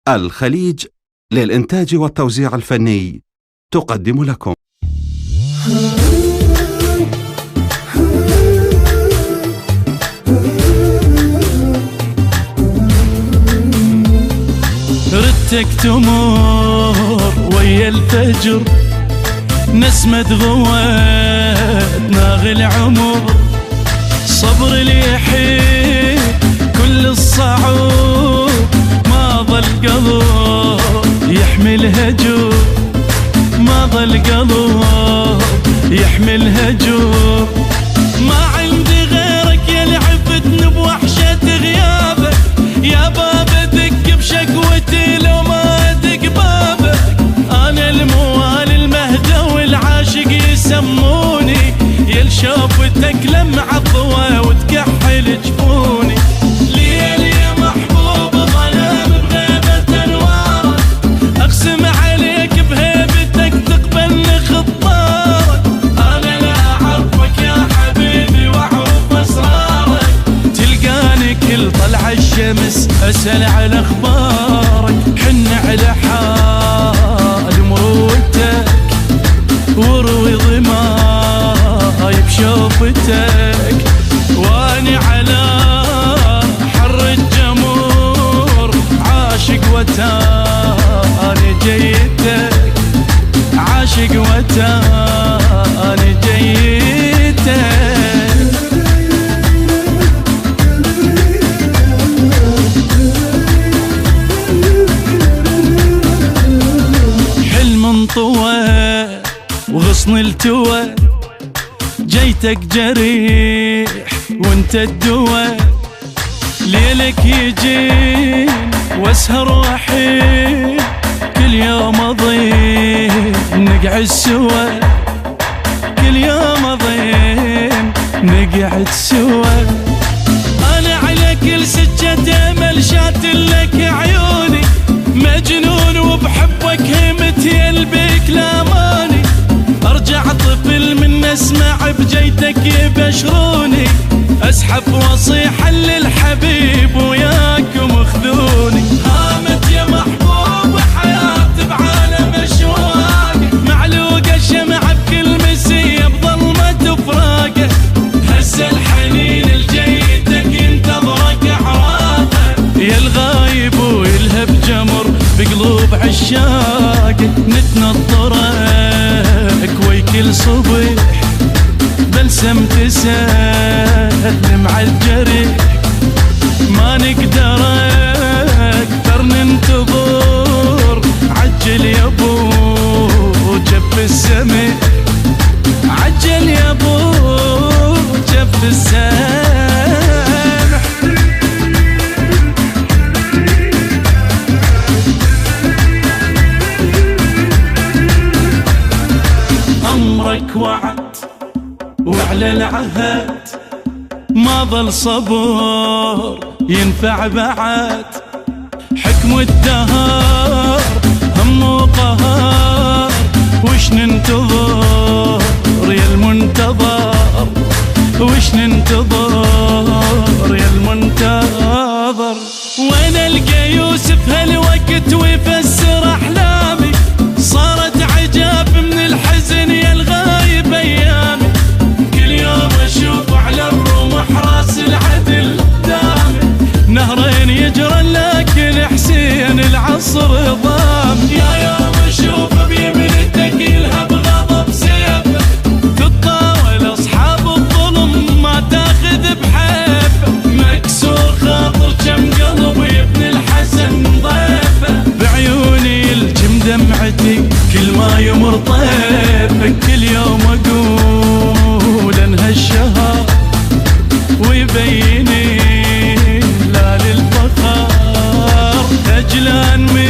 الخليج للإنتاج والتوزيع الفني تقدم لكم. ردتك تمر ويا الفجر، نسمة غوات ناغي العمر، صبر لي يحيي كل الصعوب، ما ظل قلب يحمل هجر، ما ظل قلب يحمل هجر، ما عندي غيرك يا اللي عفتني بوحشة غيابك، يا بابا دق بشكوتي لو ما ادق بابك، انا الموال المهدى والعاشق يسموني، يا لشوفتك لمع الضوى وتكحل جفوني، ليل يا محبوب ظلام بغيبة انوارك، اقسم عليك بهيبتك تقبلني خطارك، انا لا اعرفك يا حبيبي واعرف اسرارك، تلقاني كل طلع الشمس اسال على اخبارك، حن على حال مرودتك وروي ضماي بشوفتك، واني على حر الجمور عاشق وتاني جيتك، عاشق وتاني جيتك. حلم طوى وغصن التوى، جيتك جريح وانت الدوى، ليلك يجين واسهر وحيد، كل يوم اضيم نقعد سوا، كل يوم اضيم نقعد سوا، انا على كل سجة امل شاتلك عيوني، مجنون وبحبك همت يلبك لاماني، ارجع طفل من اسمع بجيتك يبشروني، اسحب واصيح للحبيب وياكم خذوني، هامت يا محبوب حياتي بعالم اشواق، معلوقه شمعة بكل مسيه بظلمة فراقه، هز الحنين لجيتك ينتظرك اعراقه، يا الغايب ويلهب جمر بقلوب عشاق، نتنطرك وي كل صبح بلسم تسلم عالجريح، ما نقدر اكثر ننتظر، عجل يا ابو جف السمح، عجل يا ابو جف السمح. امرك وعد وعلى العهد، ما ظل صبر ينفع بعد، حكم الدهر هم وقهر، وش ننتظر يا المنتظر، وش ننتظر يا المنتظر، وين القى يوسف هالوقت ويفسر احلامي، صارت عجاب من الحزن يا الغايب ايامي، كل يوم اشوف على الرمح راس العدل قدامي، نهرين يجرن لكن حسين العصر ضام، يا يوم اشوف بيمنتك يلهب غضب سيفه، تطاول اصحاب الظلم ما تاخذ بحيفه، مكسور خاطر كم قلب يبني الحسن ضيفه، بعيوني الجم دمعتي كل ما يمر طيفك، كل يوم اقول انهى الشهر ويبيني لا للفخر، خجلان من